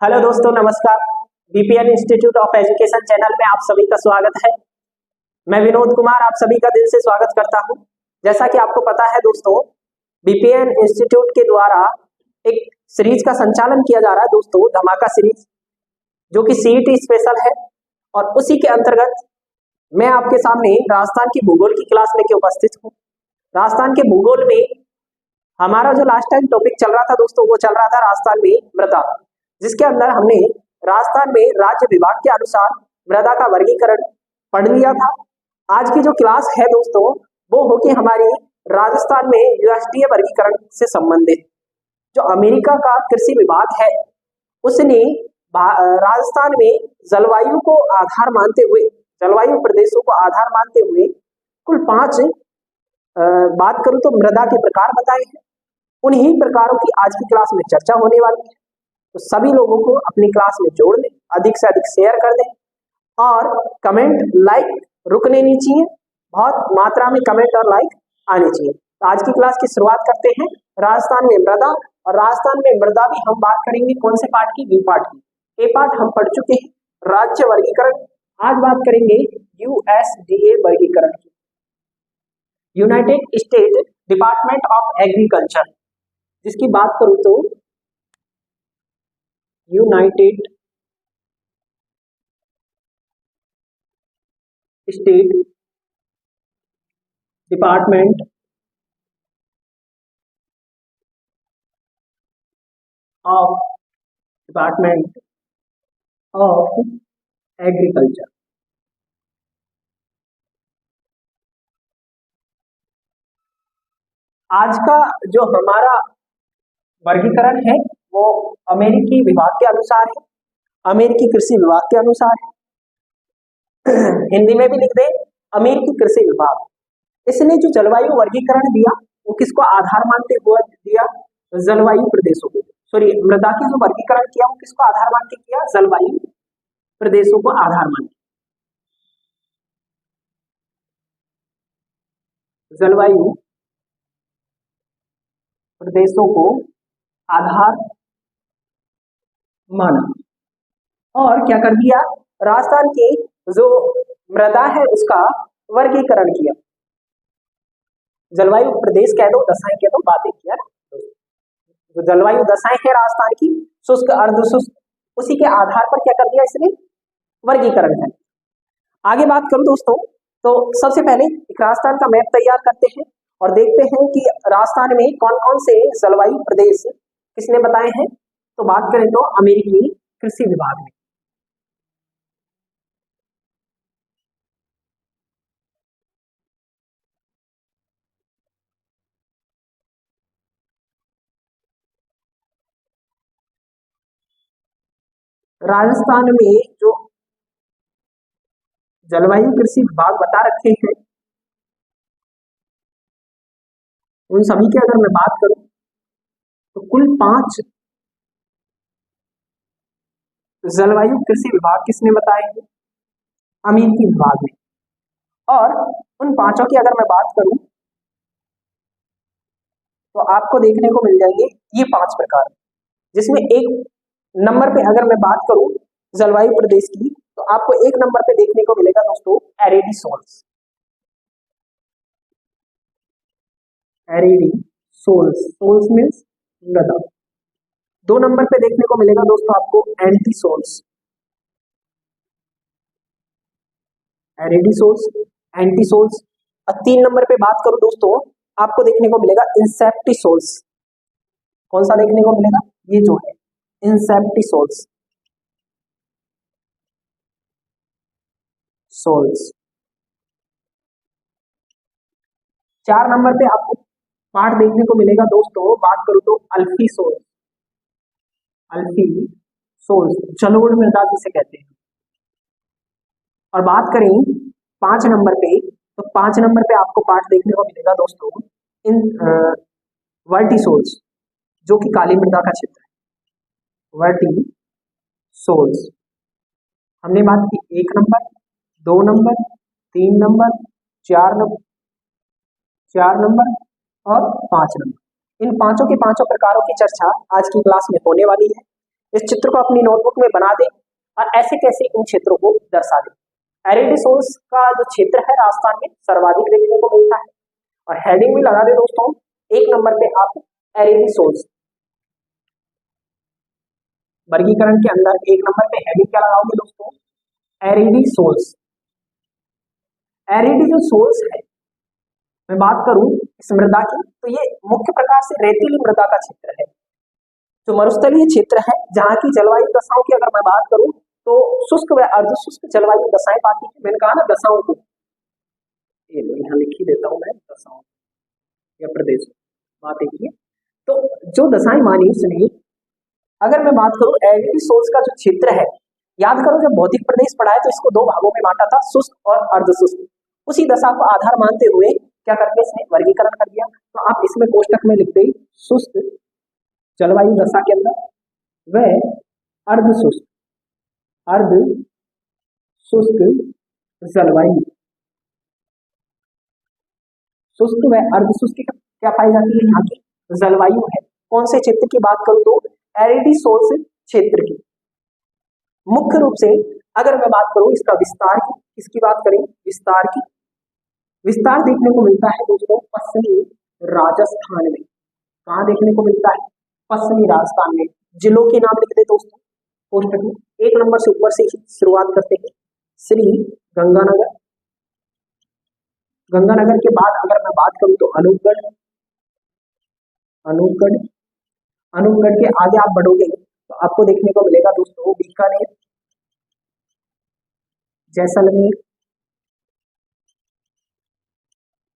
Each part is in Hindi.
हेलो दोस्तों, नमस्कार। BPN institute of education channel में आप सभी का स्वागत है। मैं विनोद कुमार आप सभी का दिल से स्वागत करता हूं। जैसा कि आपको पता है दोस्तों, बीपीएन इंस्टीट्यूट के द्वारा एक सीरीज का संचालन किया जा रहा है दोस्तों, धमाका सीरीज, जो कि सीईटी स्पेशल है। और उसी के अंतर्गत मैं आपके सामने राजस्थान की भूगोल की क्लास लेके उपस्थित हूँ। राजस्थान के भूगोल में हमारा जो लास्ट टाइम टॉपिक चल रहा था दोस्तों, वो चल रहा था राजस्थान में मृदा, जिसके अंदर हमने राजस्थान में राज्य विभाग के अनुसार मृदा का वर्गीकरण पढ़ लिया था। आज की जो क्लास है दोस्तों, वो होगी हमारी राजस्थान में यूएसडीए वर्गीकरण से संबंधित। जो अमेरिका का कृषि विभाग है, उसने राजस्थान में जलवायु को आधार मानते हुए, जलवायु प्रदेशों को आधार मानते हुए कुल 5 बात करूं तो मृदा के प्रकार बताए हैं। उन्हीं प्रकारों की आज की क्लास में चर्चा होने वाली है। तो सभी लोगों को अपनी क्लास में जोड़ लें, अधिक से अधिक शेयर कर दें और कमेंट लाइक रुकने नहीं चाहिए, बहुत मात्रा में कमेंट और लाइक आने चाहिए। तो आज की क्लास की शुरुआत करते हैं राजस्थान में मृदा। और राजस्थान में मृदा भी हम बात करेंगे कौन से पार्ट की? बी पार्ट की। ए पार्ट हम पढ़ चुके हैं, राज्य वर्गीकरण। आज बात करेंगे यूएसडीए वर्गीकरण की, United state department of agriculture, जिसकी बात करूं तो United state department of agriculture. आज का जो हमारा वर्गीकरण है वो अमेरिकी विभाग के अनुसार है, अमेरिकी कृषि विभाग के अनुसार है। हिंदी में भी लिख दे, अमेरिकी कृषि विभाग। इसने जो जलवायु वर्गीकरण दिया वो किसको आधार मानते हुए दिया? जलवायु प्रदेशों को। सॉरी, मृदा की जो वर्गीकरण किया वो किसको आधार मान के किया? जलवायु प्रदेशों को आधार मान के। जलवायु प्रदेशों को आधार माना और क्या कर दिया? राजस्थान की जो मृदा है उसका वर्गीकरण किया। जलवायु प्रदेश कह दो, दशाएं कह दो, बातें किया। जो जलवायु दशाएं है राजस्थान की, शुष्क, अर्धशुष्क, उसी के आधार पर क्या कर दिया इसने? वर्गीकरण है। आगे बात करूं दोस्तों, तो सबसे पहले एक राजस्थान का मैप तैयार करते हैं और देखते हैं कि राजस्थान में कौन कौन से जलवायु प्रदेश किसने बताए हैं। तो बात करें तो अमेरिकी कृषि विभाग ने। राजस्थान में जो जलवायु कृषि विभाग बता रखे हैं, उन सभी की अगर मैं बात करूं तो कुल 5 जलवायु कृषि विभाग किसने बताए हैं? अमेरिकी विभाग ने। और उन 5 की अगर मैं बात करूं तो आपको देखने को मिल जाएंगे ये 5 प्रकार, जिसमें एक नंबर पे अगर मैं बात करूं जलवायु प्रदेश की, तो आपको एक नंबर पे देखने को मिलेगा दोस्तों aridisols. Aridisols, soils means मृदा। 2 नंबर पे देखने को मिलेगा दोस्तों आपको entisols, aridisols, entisols. और 3 नंबर पे बात करूं दोस्तों, आपको देखने को मिलेगा इंसेप्टी सोल्स। कौन सा देखने को मिलेगा? ये जो है इंसेप्टी सोल्स, सोल्स। 4 नंबर पे आपको पार्ट देखने को मिलेगा दोस्तों, बात करूं तो अल्फी सोल्स, अल्फी सोल्स, जलोढ़ मृदा जिसे कहते हैं। और बात करें 5 नंबर पे, तो 5 नंबर पे आपको पार्ट देखने को मिलेगा दोस्तों इन वर्टी सोल्स, जो कि काली मृदा का क्षेत्र है। वर्टी सोल्स हमने बात की 1 number, 2 number, 3 number, 4 number, 4 number और 5 नंबर। इन पांचों के पांचों प्रकारों की चर्चा आज की क्लास में होने वाली है। इस चित्र को अपनी नोटबुक में बना दें और ऐसे कैसे इन क्षेत्रों को दर्शा दें। एरिडी सोल्स का जो क्षेत्र है राजस्थान में सर्वाधिक देखने को मिलता है और हेडिंग भी लगा दे दोस्तों, 1 नंबर पे आप एरिडी सोल्स। वर्गीकरण के अंदर 1 नंबर पे हेडिंग क्या लगाओगे दोस्तों, एरिडी सोल्स। एरिडी जो सोल्स है, मैं बात करूं इस मृदा की तो ये मुख्य प्रकार से रेतीली मृदा का क्षेत्र है, जो मरुस्थलीय क्षेत्र है, जहां की जलवायु दशाओं की अगर मैं बात करूं तो शुष्क व अर्ध शुष्क जलवायु दशाएं पाती है। मैंने कहा ना दशाओं को, ये यहाँ लिख ही देता हूं मैं, दशाओं या प्रदेश बात एक ही। तो जो दशाएं मानी उसने, अगर मैं बात करूं एरिडी सोल्स का जो क्षेत्र है, याद करो जब भौतिक प्रदेश पढ़ा है तो इसको 2 भागों में बांटा था, शुष्क और अर्ध शुष्क। उसी दशा को आधार मानते हुए क्या करके इसने वर्गीकरण कर दिया। तो आप इसमें कोष्टक में लिखते ही शुष्क जलवायु दशा के अंदर व अर्ध शुष्क जलवायु, शुष्क व अर्ध शुष्क क्या पाई जाती है, यहाँ की जलवायु है। कौन से क्षेत्र की बात करूं तो एरिडी सोल्स क्षेत्र की। मुख्य रूप से अगर मैं बात करूं इसका विस्तार की, इसकी बात करें विस्तार की, विस्तार देखने को मिलता है दोस्तों पश्चिमी राजस्थान में। कहां देखने को मिलता है, पश्चिमी राजस्थान में। जिलों के नाम लिख दे दोस्तों कोष्टक में, 1 नंबर से ऊपर से ही शुरुआत करते हैं। श्री गंगानगर, गंगानगर के बाद अगर मैं बात करूं तो अनूपगढ़, अनूपगढ़ के आगे आप बढ़ोगे तो आपको देखने को मिलेगा दोस्तों बीकानेर, जैसलमेर,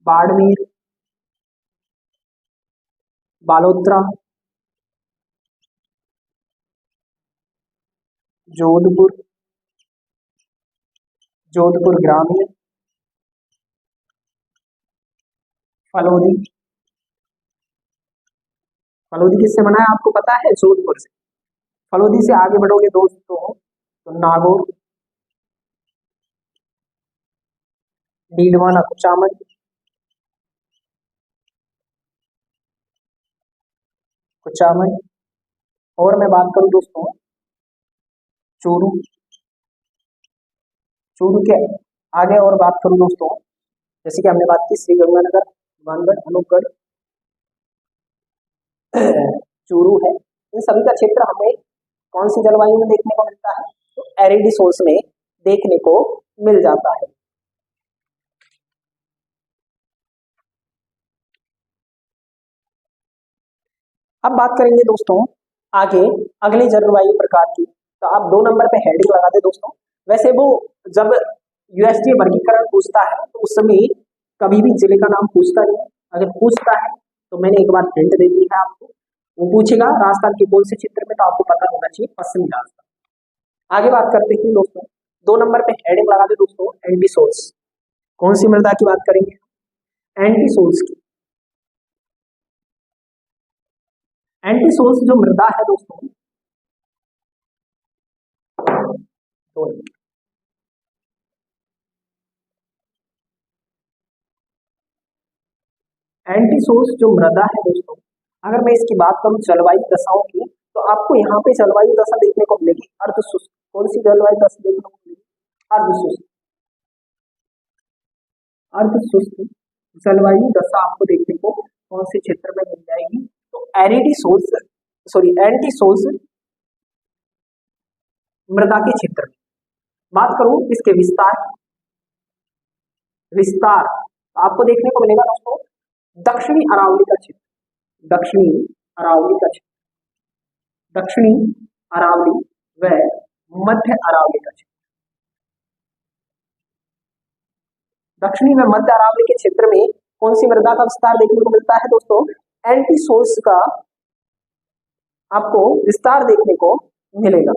बाड़मेर, बालोतरा, जोधपुर ग्रामीण, फलोदी किससे बना है आपको पता है, जोधपुर से। फलोदी से आगे बढ़ोगे दोस्तों तो नागौर, डीडवाना, कुचामन, और मैं बात करूं दोस्तों चूरू के आगे और बात करूं दोस्तों, जैसे कि हमने बात की श्री गंगानगर, मानगढ़, अनूपगढ़, चूरू है। इन सभी का क्षेत्र हमें कौन सी जलवायु में देखने को मिलता है, तो एरिडी सोल्स में देखने को मिल जाता है। अब बात करेंगे दोस्तों आगे अगले जलवायु प्रकार की, तो आप 2 नंबर पे हेडिंग लगा दे दोस्तों। वैसे वो जब यूएसडीए वर्गीकरण पूछता है तो उस समय कभी भी जिले का नाम पूछता नहीं, अगर पूछता है तो मैंने एक बार हिंट दे दी है आपको, वो पूछेगा राजस्थान के कौन से क्षेत्र में, तो आपको पता होना चाहिए पश्चिमी राजस्थान। आगे बात करते हैं दोस्तों, 2 नंबर पे हेडिंग लगा दे दोस्तों एंटी सोल्स। कौन सी मृदा की बात करेंगे, एंटी सोल्स की। एंटी सोल्स जो मृदा है दोस्तों, एंटी सोल्स जो मृदा है दोस्तों, अगर मैं इसकी बात करूं जलवायु दशाओं की, तो आपको यहाँ पे जलवायु दशा देखने को मिलेगी अर्ध शुष्क। कौन सी जलवायु दशा देखने को मिलेगी, अर्ध शुष्क जलवायु दशा आपको देखने को कौन से क्षेत्र में मिल जाएगी, तो एंटी सोल्स मृदा के क्षेत्र में। बात करूं इसके विस्तार आपको देखने को मिलेगा दोस्तों दक्षिणी अरावली का क्षेत्र, दक्षिणी अरावली व मध्य अरावली का क्षेत्र। दक्षिणी व मध्य अरावली के क्षेत्र में कौन सी मृदा का विस्तार देखने को मिलता है दोस्तों, एंटी सोल्स का आपको विस्तार देखने को मिलेगा।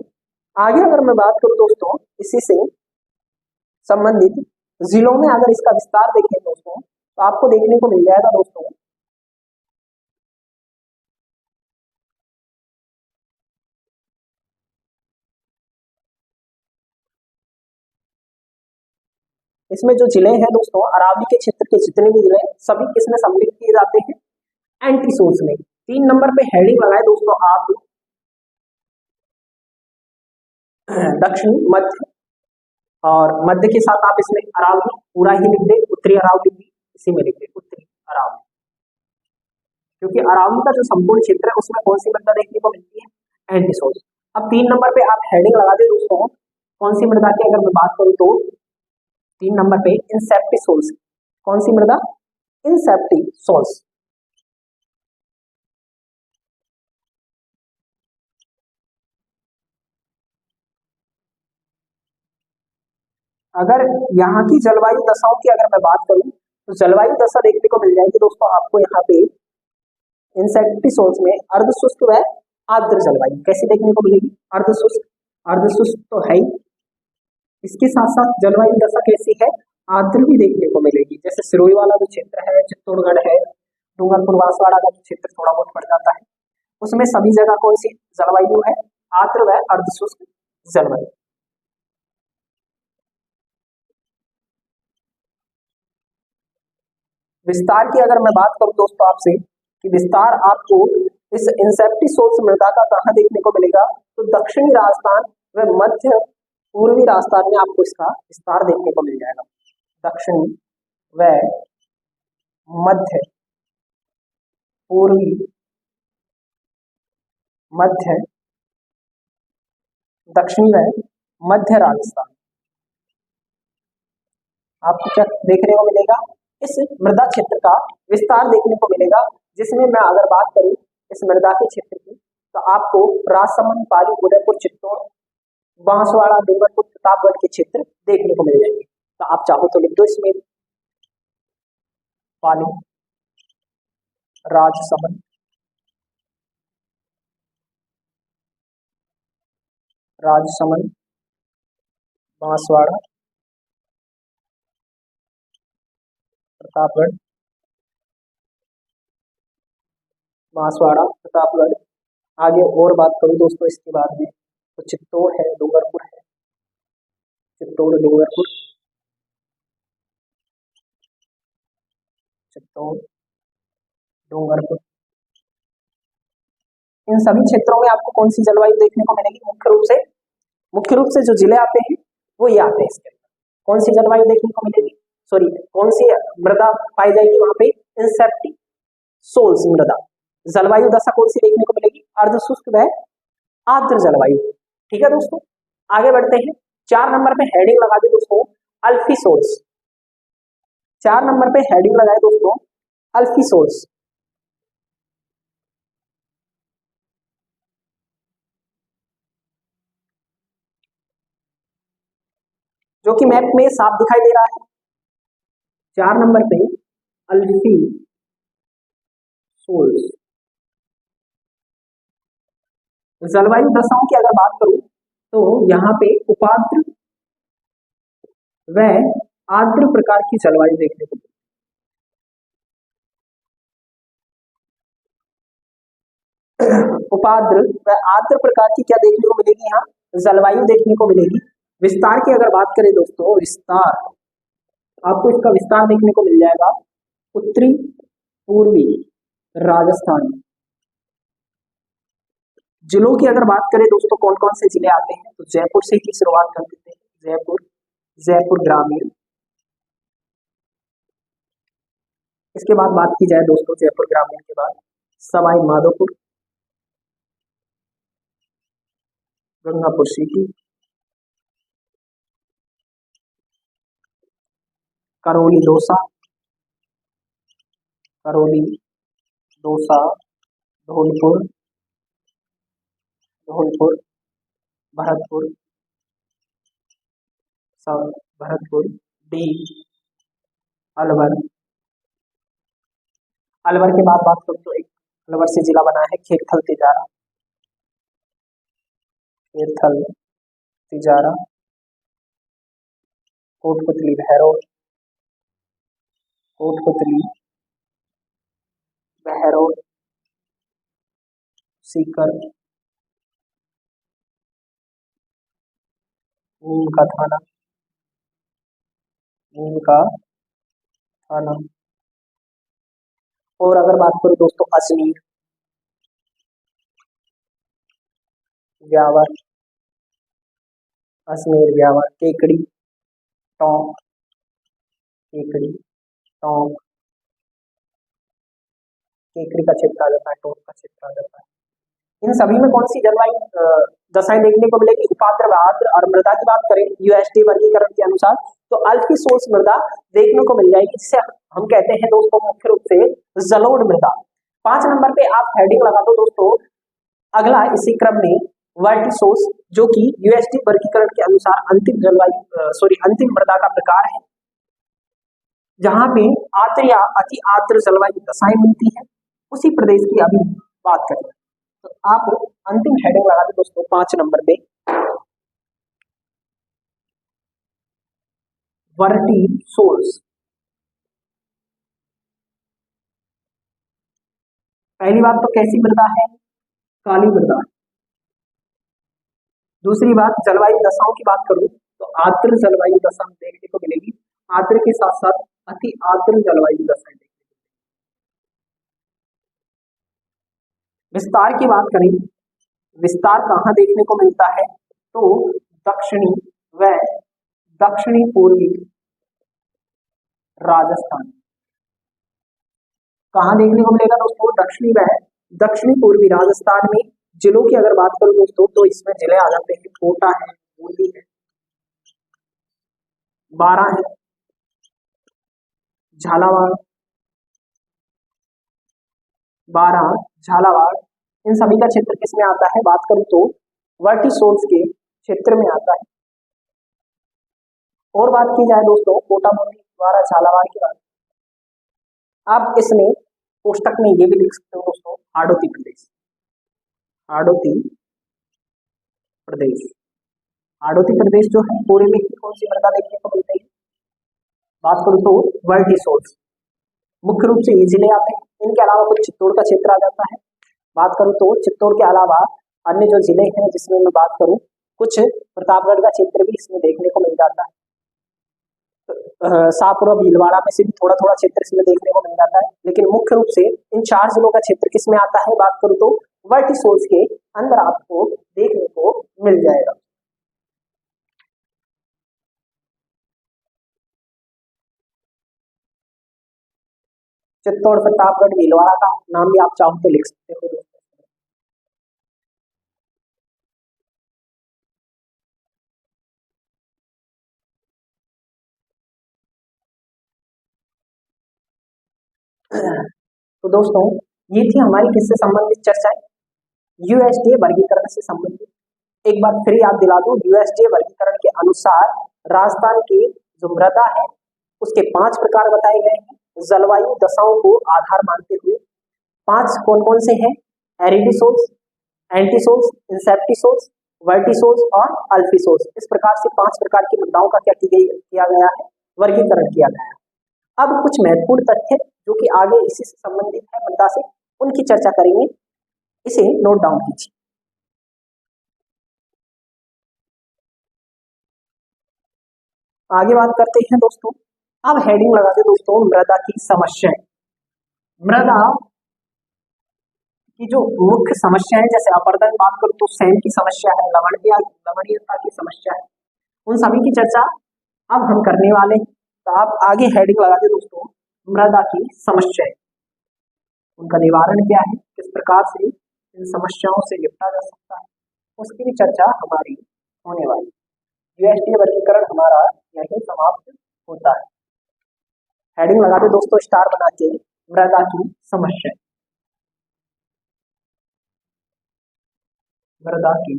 आगे अगर मैं बात करूं दोस्तों इसी से संबंधित जिलों में अगर इसका विस्तार देखें दोस्तों, तो आपको देखने को मिल जाएगा दोस्तों इसमें जो जिले हैं दोस्तों अरावली के क्षेत्र के जितने भी जिले सभी किसमें सम्मिलित किए जाते हैं, एंटी सोल्स में। 3 नंबर पे हेडिंग लगाए दोस्तों आप दक्षिणी, मध्य, और मध्य के साथ आप इसमें अरावली पूरा ही लिख दे, उत्तरी अरावली भी इसी में लिख दे, उत्तरी अरावली, क्योंकि अरावली का जो संपूर्ण क्षेत्र है उसमें कौन सी मृदा देखने को मिलती है, एंटीसोल। अब 3 नंबर पे आप हेडिंग लगा दे दोस्तों, कौन सी मृदा की अगर मैं बात करूं तो 3 नंबर पे इंसेप्टिसोल्स, कौन सी मृदा, इंसेप्टिसोल्स। अगर यहाँ की जलवायु दशाओं की अगर मैं बात करूं तो जलवायु दशा देखने को मिल जाएगी दोस्तों आपको यहाँ पे इंसेक्टिसोल्स में अर्धशुष्क व आर्द्र जलवायु कैसी देखने को मिलेगी, अर्धशुष्क, अर्धशुष्क तो है ही, इसके साथ साथ जलवायु दशा कैसी है, आर्द्र भी देखने को मिलेगी। जैसे सिरोही वाला जो क्षेत्र है, चित्तौड़गढ़ है, डूंगरपुर बांसवाड़ा का जो क्षेत्र थोड़ा बहुत पड़ जाता है, उसमें सभी जगह कौन सी जलवायु है, आर्द्र व अर्धशुष्क जलवायु। विस्तार की अगर मैं बात करूं दोस्तों आपसे कि विस्तार आपको इस इंसेप्टिसोल्स मृदा का कहाँ देखने को मिलेगा, तो दक्षिणी राजस्थान व मध्य पूर्वी राजस्थान में आपको इसका विस्तार देखने को मिल जाएगा। दक्षिणी व मध्य पूर्वी, मध्य, दक्षिणी व मध्य राजस्थान आपको क्या देखने को मिलेगा, इस मृदा क्षेत्र का विस्तार देखने को मिलेगा। जिसमें मैं अगर बात करूं इस मृदा के क्षेत्र की तो आपको राजसमंद, पाली, उदयपुर, चित्तौड़, बांसवाड़ा, डूंगरपुर, प्रतापगढ़ के क्षेत्र देखने को मिल जाएंगे। तो आप चाहो तो लिख दो इसमें पाली, राजसमंद, राजसमंद, बांसवाड़ा, प्रतापगढ़, बांसवाड़ा, प्रतापगढ़। आगे और बात करूं दोस्तों इसके बाद में तो चित्तौड़ है, डूंगरपुर है, चित्तौड़, डूंगरपुर, चित्तौड़, डूंगरपुर, इन सभी क्षेत्रों में आपको कौन सी जलवायु देखने को मिलेगी, मुख्य रूप से जो जिले आते हैं वो ये आते हैं। इसके अंदर कौन सी जलवायु देखने को मिलेगी, सॉरी कौन सी मृदा पाई जाएगी वहां पे, इंसेप्टिसोल्स मृदा। जलवायु दशा कौन सी देखने को मिलेगी, अर्धशुष्क व आर्द्र जलवायु। ठीक है दोस्तों, आगे बढ़ते हैं। 4 नंबर पे हेडिंग लगा दे दोस्तों, अल्फीसोल्स। 4 नंबर पे हेडिंग लगाए दोस्तों, अल्फीसोल्स, जो कि मैप में साफ दिखाई दे रहा है। 4 नंबर पे अल्फी सोल्स। जलवायु दशाओं की अगर बात करूं तो यहाँ पे उपाद्र व आर्द्र प्रकार की जलवायु देखने को मिलती है। उपाद्र व आर्द्र प्रकार की क्या देखने को मिलेगी, यहाँ जलवायु देखने को मिलेगी। विस्तार की अगर बात करें दोस्तों, विस्तार आपको इसका विस्तार देखने को मिल जाएगा उत्तरी पूर्वी राजस्थान। जिलों की अगर बात करें दोस्तों कौन कौन से जिले आते हैं, तो जयपुर से ही शुरुआत कर देते हैं। जयपुर, जयपुर ग्रामीण। इसके बाद बात की जाए दोस्तों जयपुर ग्रामीण के बाद सवाई माधोपुर, गंगापुर सिटी, करौली दौसा, करौली दौसा, धौलपुर, धौलपुर, भरतपुर, सब भरतपुर, डी, अलवर। अलवर के बाद बात करूं तो एक अलवर से जिला बना है खेरथल तिजारा, खेरथल तिजारा, कोटपुतली भैरव, कोटपुतली भैरव, सीकर, नीम का थाना, नीम का थाना। और अगर बात करूं दोस्तों अजमेर, ब्यावर, अजमेर ब्यावर, केकड़ी, टोंक, केकड़ी, टोंक, केकड़ी का क्षेत्र आ जाता है, टोंक का क्षेत्र आ जाता है। इन सभी में कौन सी जलवायु दशाएं देखने को मिलेगी? उपाद्र, आर्द्र। और मृदा की बात करें यूएसटी वर्गीकरण के अनुसार तो अल्फी सोर्स मृदा देखने को मिल जाएगी, जिसे हम कहते हैं दोस्तों मुख्य रूप से जलोढ़ मृदा। 5 नंबर पे आप हेडिंग लगा दो दोस्तों, अगला इसी क्रम में वर्टिसोर्स, जो कि यूएसटी वर्गीकरण के अनुसार अंतिम मृदा का प्रकार है, जहां पे आर्द्र या अति आर्द्र जलवायु दशाएं मिलती है, उसी प्रदेश की अभी बात करें। तो आप अंतिम हेडिंग लगा दो दोस्तों 5 नंबर पे, वर्टिसोर्स। पहली बात तो कैसी मृदा है? काली मृदा। दूसरी बात, जलवायु दशाओं की बात करूं तो आर्द्र जलवायु दशा देखने को मिलेगी, आर्द्र के साथ साथ अति आर्द्र जलवायु दशा। विस्तार की बात करें, विस्तार कहाँ देखने को मिलता है? तो दक्षिणी व दक्षिणी पूर्वी राजस्थान। कहाँ देखने को मिलेगा दोस्तों? दक्षिणी व दक्षिणी पूर्वी राजस्थान में। जिलों की अगर बात करूं दोस्तों तो इसमें जिले आ जाते हैं, कोटा है, बूंदी है, बारां है, झालावाड़, झालावाड़, इन सभी का क्षेत्र किसमें आता है? बात करूं तो वर्टिसोर्स के क्षेत्र में आता है। और बात की जाए दोस्तों कोटा, बूंदी, बारां, झालावाड़ की बात, आप इसमें पुस्तक में ये भी लिख सकते हो दोस्तों, हाड़ौती प्रदेश। हाड़ौती प्रदेश, हाड़ौती प्रदेश जो है पूरे में कौन सी मृदा देखने को मिलती है? बात करूं तो वर्टिसोर्स। मुख्य रूप से ये जिले आते हैं, इनके अलावा कुछ चित्तौड़ का क्षेत्र आ जाता है। बात करूं तो चित्तौड़ के अलावा अन्य जो जिले हैं, जिसमें मैं बात करूं कुछ प्रतापगढ़ का क्षेत्र भी इसमें देखने को मिल जाता है। शाहपुर और भीलवाड़ा में से भी थोड़ा थोड़ा क्षेत्र इसमें देखने को मिल जाता है, लेकिन मुख्य रूप से इन 4 जिलों का क्षेत्र किसमें आता है? बात करूं तो वर्टिसोर्स के अंदर आपको देखने को मिल जाएगा। चित्तौड़, प्रतापगढ़, भीलवाड़ा का नाम भी आप चाहो तो लिख सकते हो। तो दोस्तों ये थी हमारी किससे संबंधित चर्चाएं? यूएसडीए वर्गीकरण से संबंधित। एक बार फिर याद दिला दूं, यूएसडीए वर्गीकरण के अनुसार राजस्थान की जो मृदा है उसके 5 प्रकार बताए गए हैं, जलवायु दशाओं को आधार मानते हुए। 5 कौन कौन से हैं? एरिडिसोर्स, एंटीसोर्स, इंसेप्टिसोर्स, वर्टिसोर्स और अल्फिसोर्स। इस प्रकार से 5 प्रकार की मृदाओं का क्या किया गया है? वर्गीकरण किया गया है। अब कुछ महत्वपूर्ण तथ्य जो कि आगे इसी से संबंधित है मृदा से, उनकी चर्चा करेंगे, इसे नोट डाउन कीजिए। आगे बात करते हैं दोस्तों, अब हेडिंग लगा दे दोस्तों, मृदा की समस्याएं। मृदा की जो मुख्य समस्या है, जैसे अपरदन बात करूं तो सैम की समस्या है, लवणीयता की समस्या है, उन सभी की चर्चा अब हम करने वाले हैं। तो आप आगे हेडिंग लगा दे दोस्तों, मृदा की समस्याएं, उनका निवारण क्या है, किस प्रकार से इन समस्याओं से निपटा जा सकता है, उसकी भी चर्चा हमारी होने वाली। यूएसडीए वर्गीकरण हमारा यही समाप्त होता है। हेडिंग लगा दे दोस्तों, स्टार बना के, मृदा की समस्या, मृदा की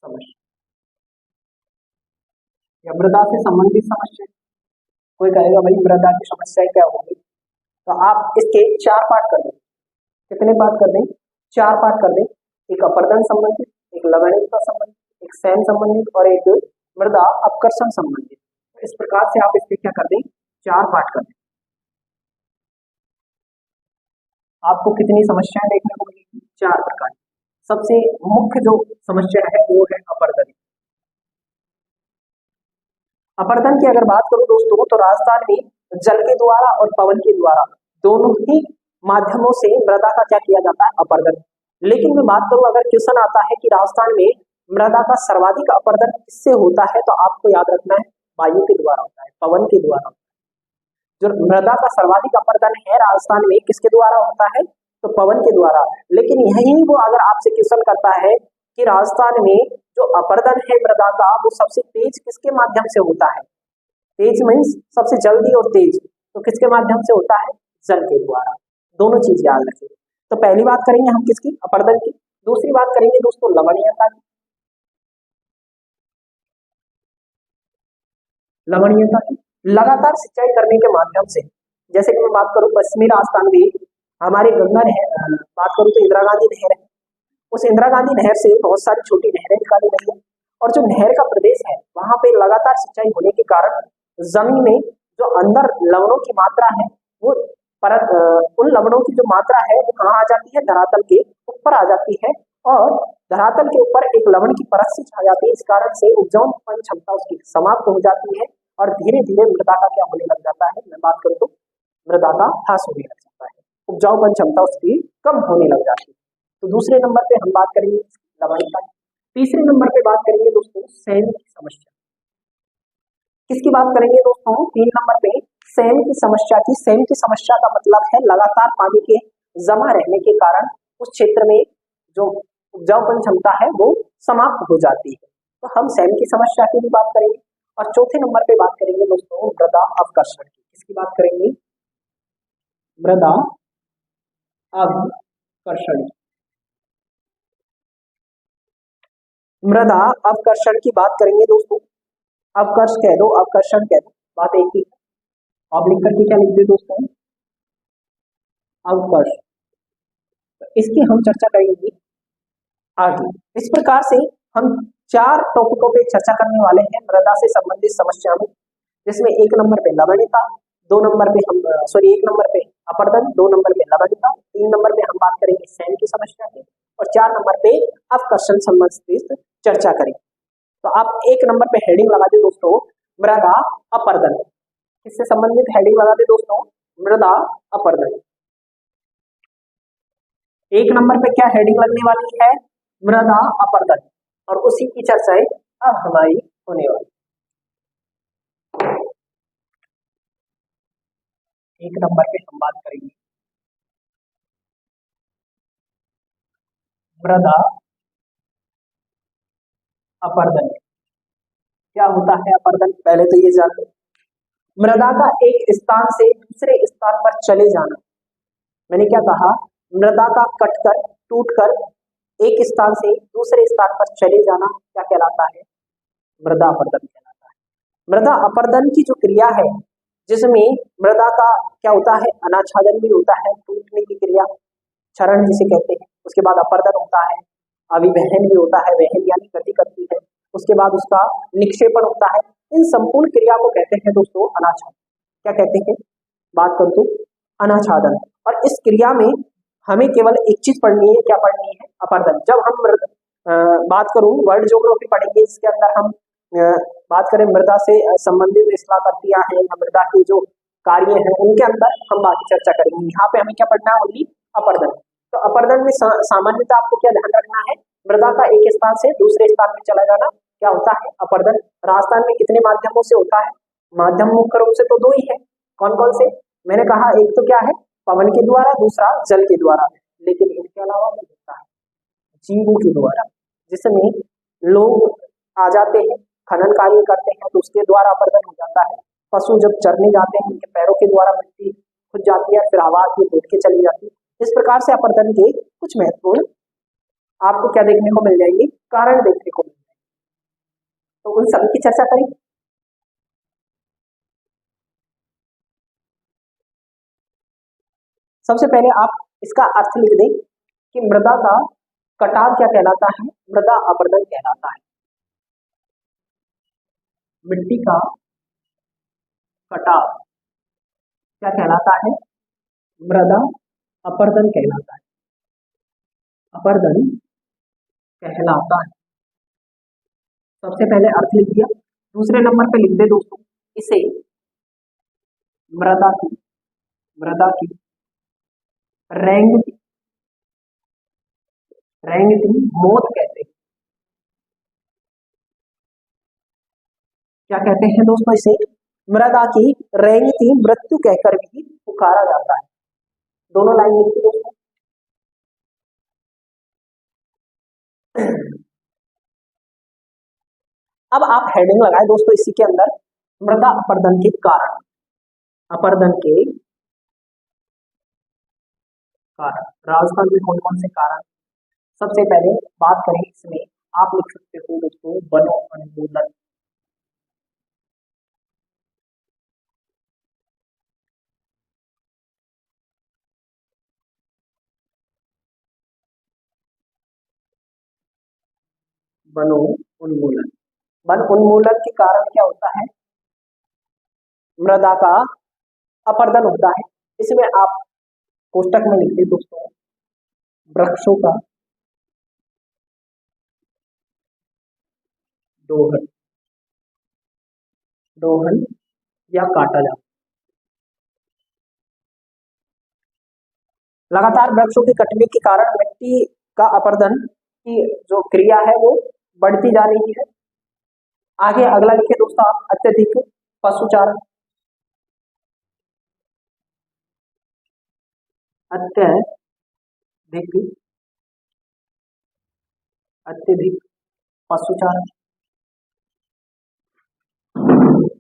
समस्या या मृदा से संबंधित समस्या। कोई कहेगा भाई मृदा की समस्या क्या होगी, तो आप इसके 4 पार्ट कर दें। कितने पार्ट कर दें? 4 पार्ट कर दें। एक अपरदन संबंधित, एक लवणीयता संबंधित, एक सैम संबंधित और एक मृदा अपकर्षण संबंधित। इस प्रकार से आप इसके क्या कर दें? 4 पार्ट कर दें। आपको कितनी समस्याएं देखने को मिलेगी? 4 प्रकार। सबसे मुख्य जो समस्या है वो है अपरदन। अपरदन की अगर बात करूं दोस्तों तो राजस्थान में जल के द्वारा और पवन के द्वारा दोनों ही माध्यमों से मृदा का क्या किया जाता है? अपरदन। लेकिन मैं बात करूं, अगर क्वेश्चन आता है कि राजस्थान में मृदा का सर्वाधिक अपरदन किससे होता है? तो आपको याद रखना है वायु के द्वारा होता है, पवन के द्वारा होता है। जो मृदा का सर्वाधिक अपरदन है राजस्थान में किसके द्वारा होता है? तो पवन के द्वारा। लेकिन यही वो अगर आपसे क्वेश्चन करता है कि राजस्थान में जो अपरदन है मृदा का वो सबसे तेज किसके माध्यम से होता है? तेज मीन्स सबसे जल्दी और तेज, तो किसके माध्यम से होता है? जल के द्वारा। दोनों चीज याद रखें। तो पहली बात करेंगे हम किसकी? अपरदन की। दूसरी बात करेंगे दोस्तों लवणीयता की। लवणीयता की लगातार सिंचाई करने के माध्यम से, जैसे कि मैं बात करूं पश्चिमी राजस्थान में हमारी गंगा नहर, बात करूं तो इंदिरा गांधी नहर है। उस इंदिरा गांधी नहर से बहुत सारी छोटी नहरें निकाली गई है और जो नहर का प्रदेश है वहां पे लगातार सिंचाई होने के कारण जमीन में जो अंदर लवणों की मात्रा है वो परत उन लवणों की जो मात्रा है वो कहाँ आ जाती है? धरातल के ऊपर आ जाती है और धरातल के ऊपर एक लवण की परत सी छा जाती है। इस कारण से उपजाऊपन क्षमता उसकी समाप्त हो जाती है और धीरे धीरे मृदा का क्या होने लग जाता है? मैं बात करूं तो मृदा का ह्रास होने लग जाता है, उपजाऊपन क्षमता उसकी कम होने लग जाती है। तो दूसरे नंबर पे हम बात करेंगे लवणता की। तीसरे नंबर पे बात करेंगे दोस्तों सैम की समस्या। किसकी बात करेंगे दोस्तों? 3 नंबर पे सैम की समस्या की। सैम की समस्या का मतलब है लगातार पानी के जमा रहने के कारण उस क्षेत्र में जो उपजाऊपन क्षमता है वो समाप्त हो जाती है। तो हम सैम की समस्या की भी बात करेंगे। और चौथे नंबर पे बात करेंगे दोस्तों मृदा अवकर्षण की। किसकी बात करेंगे? मृदा अवकर्षण। मृदा अवकर्षण की बात करेंगे दोस्तों। अवकर्ष कह दो, अवकर्षण कह दो, बात एक ही। आप लिख करके क्या लिख दे दोस्तों? अवकर्ष। इसकी हम चर्चा करेंगे आगे। इस प्रकार से हम 4 टॉपिकों पे चर्चा करने वाले हैं मृदा से संबंधित समस्या में, जिसमें 1 नंबर पे लवणीयता, 2 नंबर पे हम 1 नंबर पे अपरदन, 2 नंबर पे लवणीयता, 3 नंबर पे हम बात करेंगे सैम की समस्या की और 4 नंबर पे अवकर्षण संबंधित चर्चा करेंगे। तो आप 1 नंबर पे हेडिंग लगा दे दोस्तों मृदा अपरदन। किससे संबंधित हेडिंग लगा दे दोस्तों? मृदा अपरदन। 1 नंबर पे क्या हेडिंग लगने वाली है? मृदा अपरदन। और उसी की चर्चाएं अब हमारी होने वाली। 1 नंबर पे हम बात करेंगे मृदा अपरदन। क्या होता है अपरदन? पहले तो ये जान लो। मृदा का एक स्थान से दूसरे स्थान पर चले जाना। मैंने क्या कहा? मृदा का कटकर टूटकर एक स्थान से दूसरे स्थान पर चले जाना क्या कहलाता है? मृदा अपरदन कहलाता है। मृदा अपरदन की जो क्रिया है जिसमें मृदा का क्या होता है? अनाच्छादन भी होता है, टूटने की क्रिया क्षरण जिसे कहते हैं। उसके बाद अपरदन होता है, अभिवहन भी होता है, वहन यानी गति करती है। उसके बाद उसका निक्षेपण होता है। इन संपूर्ण क्रिया को कहते हैं दोस्तों अनाच्छादन। क्या कहते हैं? बात करूं तो अनाच्छादन। और इस क्रिया में हमें केवल एक चीज पढ़नी है। क्या पढ़नी है? अपरदन। जब हम बात करूं वर्ड ज्योग्राफी पढ़ेंगे, इसके अंदर हम बात करें मृदा से संबंधित स्थलाकृतियां हैं या मृदा के जो कार्य हैं उनके अंदर हम बाकी चर्चा करेंगे। यहाँ पे हमें क्या पढ़ना है? ओनली अपरदन। तो अपरदन में सामान्यतः आपको क्या ध्यान रखना है? मृदा का एक स्थान से दूसरे स्थान में चला जाना क्या होता है? अपरदन। राजस्थान में कितने माध्यमों से होता है? माध्यम मुख्य रूप से तो 2 ही है। कौन कौन से? मैंने कहा एक तो क्या है? पवन के द्वारा, दूसरा जल के द्वारा। लेकिन इसके अलावा भी होता है जीवों के द्वारा, जिसमें लोग आ जाते हैं, खनन कार्य करते हैं तो उसके द्वारा अपरदन हो जाता है। पशु जब चरने जाते हैं उनके पैरों के द्वारा मिट्टी खुद जाती है, फिर आवाज में बैठ के चली जाती है। इस प्रकार से अपरदन के कुछ महत्वपूर्ण आपको क्या देखने को मिल जाएंगे? कारण देखने को मिल जाएंगे। तो उन सभी की चर्चा करेंगे। सबसे पहले आप इसका अर्थ लिख दें कि मृदा का कटाव क्या कहलाता है? मृदा अपरदन कहलाता है। मिट्टी का कटाव क्या कहलाता है? मृदा अपरदन कहलाता है। अपरदन कहलाता है। सबसे पहले अर्थ लिख दिया। दूसरे नंबर पे लिख दे दोस्तों इसे मृदा की रेंगती मौत कहते हैं। क्या कहते हैं दोस्तों इसे? मृदा की रेंगती मृत्यु कहकर भी पुकारा जाता है। दोनों लाइन लिखी दोस्तों। अब आप हेडिंग लगाए दोस्तों इसी के अंदर, मृदा अपरदन के कारण। अपरदन के कारण राजस्थान में कौन कौन से कारण? सबसे पहले बात करें इसमें, आप लिख सकते हो दोस्तों वनो उन्मूलन। वनो उन्मूलन, वन उन्मूलन के कारण क्या होता है? मृदा का अपरदन होता है। इसमें आप कोष्टक में लिखिए दोस्तों, वृक्षों का दोहन, दोहन या काटा जाना। लगातार वृक्षों के कटने के कारण मिट्टी का अपरदन की जो क्रिया है वो बढ़ती जा रही है। आगे अगला लिखे दोस्तों आप, अत्यधिक पशुचारण। अत्यधिक अत्यधिक पशुचारण,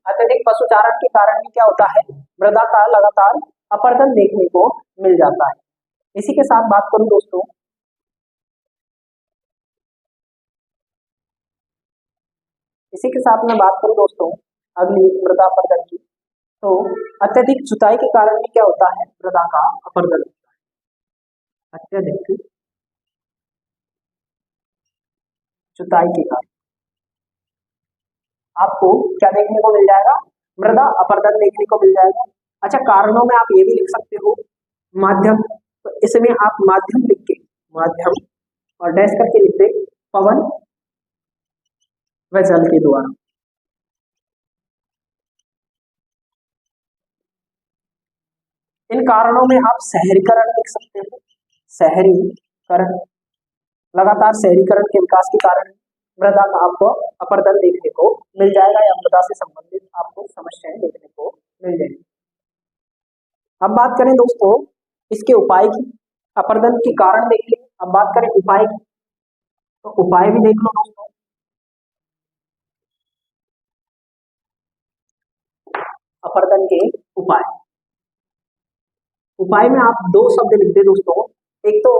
अत्यधिक पशुचारण के कारण भी क्या होता है? मृदा का लगातार अपरदन देखने को मिल जाता है। इसी के साथ बात करूं दोस्तों, इसी के साथ मैं बात करूं दोस्तों अगली मृदा अपरदन की, तो अत्यधिक जुताई के कारण भी क्या होता है? मृदा का अपरदन। अत्यधिक जुताई के कारण आपको क्या देखने को मिल जाएगा? मृदा अपरदन देखने को मिल जाएगा। अच्छा, कारणों में आप ये भी लिख सकते हो माध्यम, तो इसमें आप माध्यम लिख के, माध्यम और डैश करके लिख दे, पवन व जल के द्वारा। इन कारणों में आप शहरीकरण लिख सकते हो, शहरीकरण, लगातार शहरीकरण के विकास के कारण मृदा का आपको अपरदन देखने को मिल जाएगा या मृदा से संबंधित आपको समस्याएं देखने को मिल जाएगी। अब बात करें दोस्तों इसके उपाय की, अपरदन के कारण देख लिया, अब बात करें उपाय की, तो उपाय भी देख लो दोस्तों। अपरदन के उपाय, उपाय में आप दो शब्द लिख दे दोस्तों। एक तो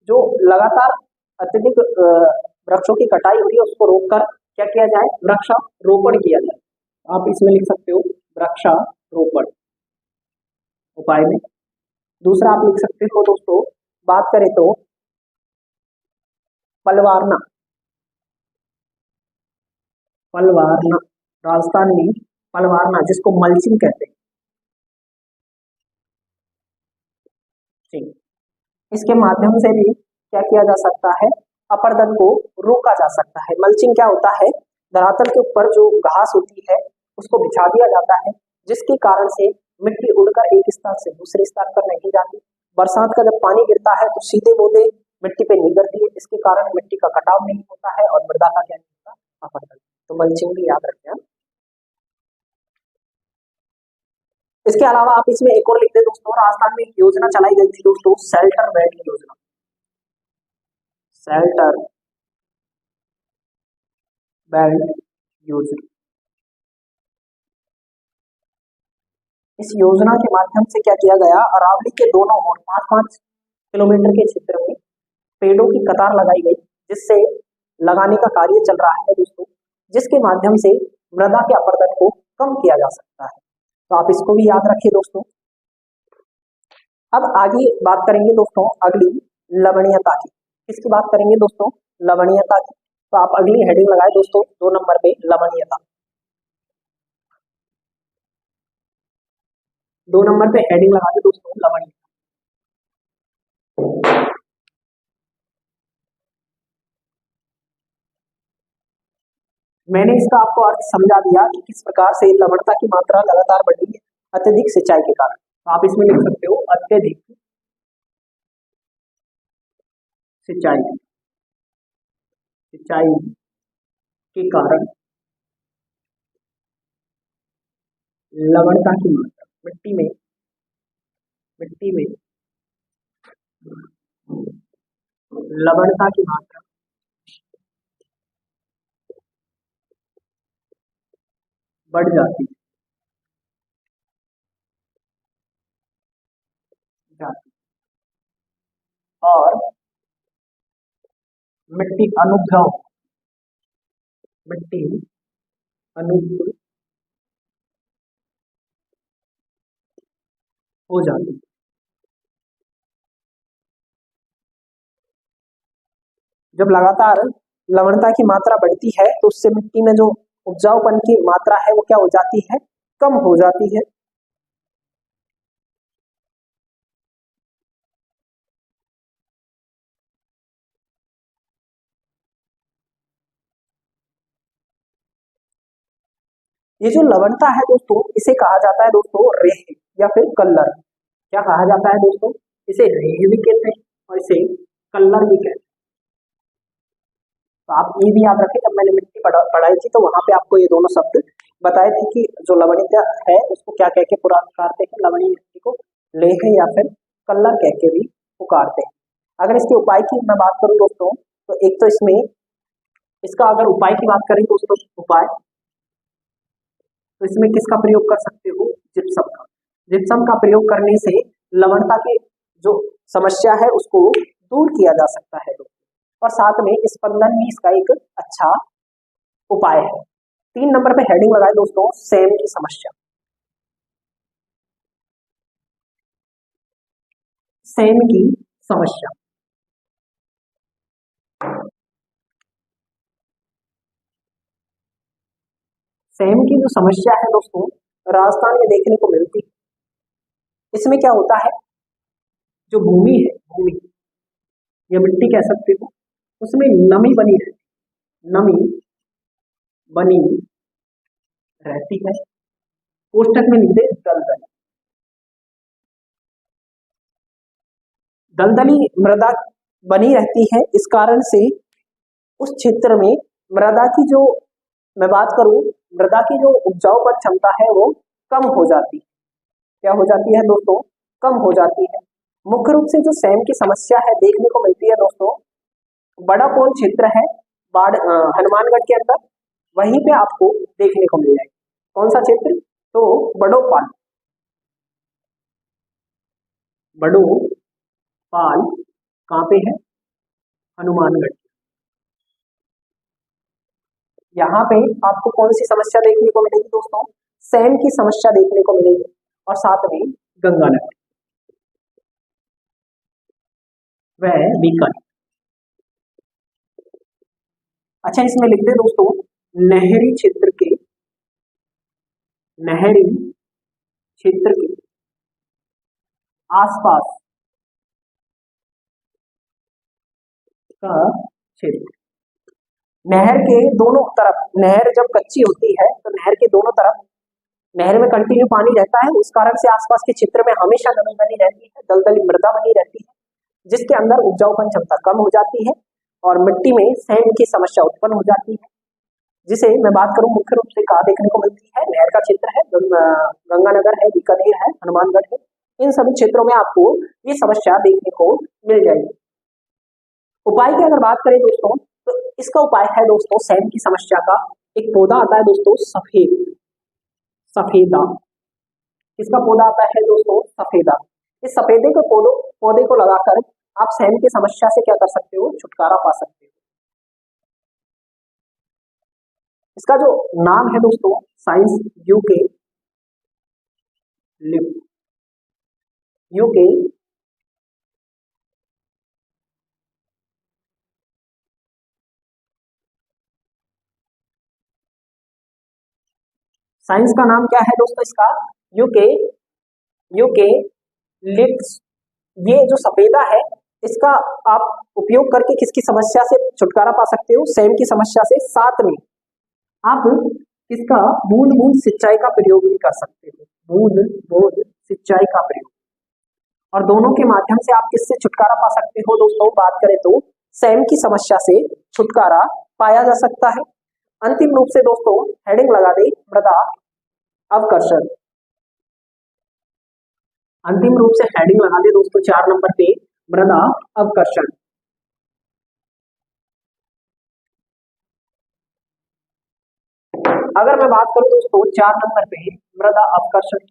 जो लगातार अत्यधिक वृक्षों की कटाई हो रही है उसको रोककर क्या किया जाए? वृक्षारोपण किया जाए। आप इसमें लिख सकते हो वृक्षारोपण उपाय में। दूसरा आप लिख सकते हो दोस्तों, बात करें तो पलवारना, पलवारना, राजस्थान में पलवारना जिसको मल्चिंग कहते हैं। ठीक, इसके माध्यम से भी क्या किया जा सकता है? अपरदन को रोका जा सकता है। मल्चिंग क्या होता है? धरातल के ऊपर जो घास होती है उसको बिछा दिया जाता है, जिसके कारण से मिट्टी उड़कर एक स्थान से दूसरे स्थान पर नहीं जाती। बरसात का जब पानी गिरता है तो सीधे बूंदे मिट्टी पे नहीं गिरती है, इसके कारण मिट्टी का कटाव नहीं होता है और मृदा का क्या नहीं होता? अपरदन। तो मल्चिंग भी याद रखें। इसके अलावा आप इसमें एक और लिख दे दोस्तों, राजस्थान में एक योजना चलाई गई थी दोस्तों, शेल्टर बेल्ट योजना। शेल्टर बेल्ट योजना, इस योजना के माध्यम से क्या किया गया? अरावली के दोनों ओर 5-5 किलोमीटर के क्षेत्र में पेड़ों की कतार लगाई गई, जिससे लगाने का कार्य चल रहा है दोस्तों, जिसके माध्यम से मृदा के अपरदन को कम किया जा सकता है। तो आप इसको भी याद रखिए दोस्तों। अब आगे बात करेंगे दोस्तों अगली लवणीयता की। किसकी बात करेंगे दोस्तों? लवणीयता की। तो आप अगली हेडिंग लगाए दोस्तों 2 नंबर पे, लवणीयता। 2 नंबर पे हेडिंग लगा दे दोस्तों, लवणीयता। मैंने इसका आपको अर्थ समझा दिया कि किस प्रकार से लवणता की मात्रा लगातार बढ़ रही है अत्यधिक सिंचाई के कारण। तो आप इसमें लिख सकते हो अत्यधिक सिंचाई, सिंचाई के कारण लवणता की मात्रा मिट्टी में लवणता की मात्रा बढ़ जाती और मिट्टी अनुपजाऊ हो जाती। जब लगातार लवणता की मात्रा बढ़ती है तो उससे मिट्टी में जो उपजाऊपन की मात्रा है वो क्या हो जाती है, कम हो जाती है। ये जो लवणता है दोस्तों, इसे कहा जाता है दोस्तों रेह या फिर कलर। क्या कहा जाता है दोस्तों, इसे रेह भी कहते हैं और इसे कलर भी कहते हैं। तो आप ये भी याद रखें, जब मैंने मिट्टी पढ़ाई थी तो वहां पे आपको ये दोनों शब्द बताए थे कि जो लवणीयता है उसको क्या कह के पुकारते हैं, लवणीय मिट्टी को लेह या फिर कलर कह के भी पुकारते हैं। अगर इसके उपाय की मैं बात करूं दोस्तों, तो एक तो इसमें इसका अगर उपाय की बात करें दोस्तों, उपाय तो इसमें किसका प्रयोग कर सकते हो, जिप्सम का। जिप्सम का प्रयोग करने से लवणता की जो समस्या है उसको दूर किया जा सकता है और साथ में स्पंदन भी इसका एक अच्छा उपाय है। 3 नंबर पे हेडिंग लगाए दोस्तों, सैम की समस्या। सैम की समस्या, सैम की जो समस्या है दोस्तों राजस्थान में देखने को मिलती है। इसमें क्या होता है, जो भूमि है, भूमि या मिट्टी कह सकते हो, उसमें नमी बनी रहती है। कोष्टक में लिख दे दलदली। दलदली मृदा बनी रहती है, इस कारण से उस क्षेत्र में मृदा की जो मैं बात करूं, मृदा की जो उपजाऊपन क्षमता है वो कम हो जाती है। क्या हो जाती है दोस्तों, कम हो जाती है। मुख्य रूप से जो सैम की समस्या है देखने को मिलती है दोस्तों, बड़ा पोल क्षेत्र है हनुमानगढ़ के अंदर, वहीं पे आपको देखने को मिल जाएगी। कौन सा क्षेत्र, तो बड़ोपाल कहाँ पे है, हनुमानगढ़। यहाँ पे आपको कौन सी समस्या देखने को मिलेगी दोस्तों, सैम की समस्या देखने को मिलेगी और साथ में गंगानगर वह बीकानेर। अच्छा, इसमें लिख दे दोस्तों, नहरी क्षेत्र के आसपास का क्षेत्र। नहर के दोनों तरफ, नहर जब कच्ची होती है तो नहर के दोनों तरफ, नहर में कंटिन्यू पानी रहता है, उस कारण से आसपास के क्षेत्र में हमेशा नमी बनी रहती है, दलदली मृदा बनी रहती है, जिसके अंदर उपजाऊपन क्षमता कम हो जाती है और मिट्टी में सैम की समस्या उत्पन्न हो जाती है। जिसे मैं बात करूं मुख्य रूप से कहाँ देखने को मिलती है, नहर का क्षेत्र है, गंगानगर है, बीकानेर है, हनुमानगढ़ है, इन सभी क्षेत्रों में आपको ये समस्या देखने को मिल जाएगी। उपाय की अगर बात करें दोस्तों, तो इसका उपाय है दोस्तों, सैम की समस्या का एक पौधा आता है दोस्तों, सफेदा। इसका पौधा आता है दोस्तों सफेदा। इस सफेदे के पौधे को लगाकर आप सैम की समस्या से क्या कर सकते हो, छुटकारा पा सकते हो। इसका जो नाम है दोस्तों, साइंस यूके साइंस का नाम क्या है दोस्तों, इसका यूके लिप्स। ये जो सफेदा है इसका आप उपयोग करके किसकी समस्या से छुटकारा पा सकते हो, सैम की समस्या से। साथ में आप इसका बूंद बूंद सिंचाई का प्रयोग भी कर सकते हो, बूंद बूंद सिंचाई का प्रयोग, और दोनों के माध्यम से आप किससे छुटकारा पा सकते हो दोस्तों, बात करें तो सैम की समस्या से छुटकारा पाया जा सकता है। अंतिम रूप से दोस्तों हेडिंग लगा दे, मृदा अवकर्षण। अंतिम रूप से हेडिंग लगा दे दोस्तों 4 नंबर पे मृदा अवकर्षण। अगर मैं बात करूं दोस्तों 4 नंबर पे मृदा अवकर्षण,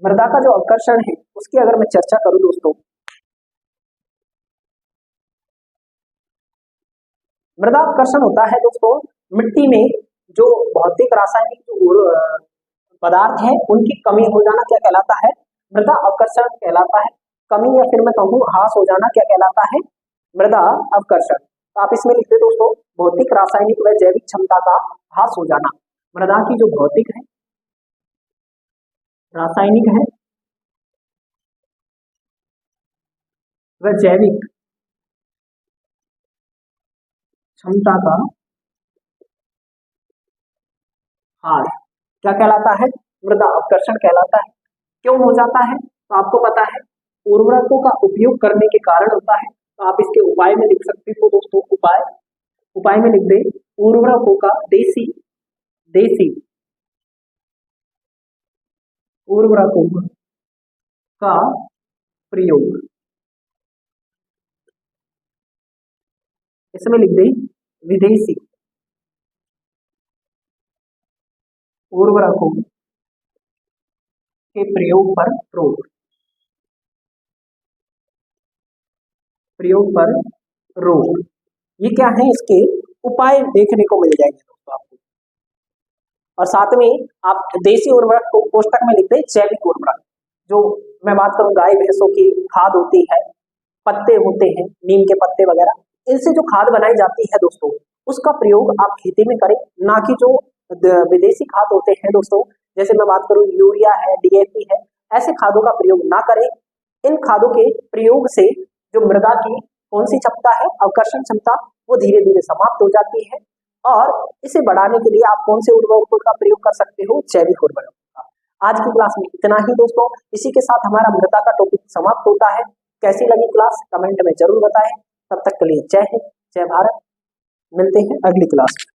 मृदा का जो अवकर्षण है उसकी अगर मैं चर्चा करूं दोस्तों, मृदा अवकर्षण होता है दोस्तों मिट्टी में जो भौतिक रासायनिक जो पदार्थ है उनकी कमी हो जाना क्या कहलाता है, मृदा अवकर्षण कहलाता है। कमी या फिर मैं कहूँ ह्रास हो जाना क्या कहलाता है, मृदा अवकर्षण। तो आप इसमें लिखते दोस्तों भौतिक रासायनिक व जैविक क्षमता का ह्रास हो जाना। मृदा की जो भौतिक है, रासायनिक है व जैविक क्षमता का ह्रास क्या कहलाता है, मृदा अवकर्षण कहलाता है। क्यों हो जाता है तो आपको पता है उर्वरकों का उपयोग करने के कारण होता है। तो आप इसके उपाय में लिख सकते हो दोस्तों, उपाय में लिख दे उर्वरकों का देसी उर्वरकों का प्रयोग, इसमें लिख दे विदेशी उर्वरकों के प्रयोग पर रोक। ये क्या है, इसके उपाय देखने को मिल जाएंगे दोस्तों आपको। और साथ में आप देसी उर्वरक को कोष्टक में लिख दे जैविक उर्वरक। जो मैं बात करूं गाय भैंसों की खाद होती है, पत्ते होते हैं नीम के पत्ते वगैरह, इनसे जो खाद बनाई जाती है दोस्तों उसका प्रयोग आप खेती में करें, ना कि जो विदेशी खाद होते हैं दोस्तों, जैसे मैं बात करूं यूरिया है, डीएपी है, ऐसे खादों का प्रयोग ना करें। इन खादों के प्रयोग से जो मृदा की कौन सी क्षमता है, अवकर्षण क्षमता, वो धीरे धीरे समाप्त हो जाती है। और इसे बढ़ाने के लिए आप कौन से उर्वरकों का प्रयोग कर सकते हो, जैविक उर्वरक का। आज की क्लास में इतना ही दोस्तों, इसी के साथ हमारा मृदा का टॉपिक समाप्त होता है। कैसी लगी क्लास कमेंट में जरूर बताएं। तब तक के लिए जय हिंद, जय भारत। मिलते हैं अगली क्लास में।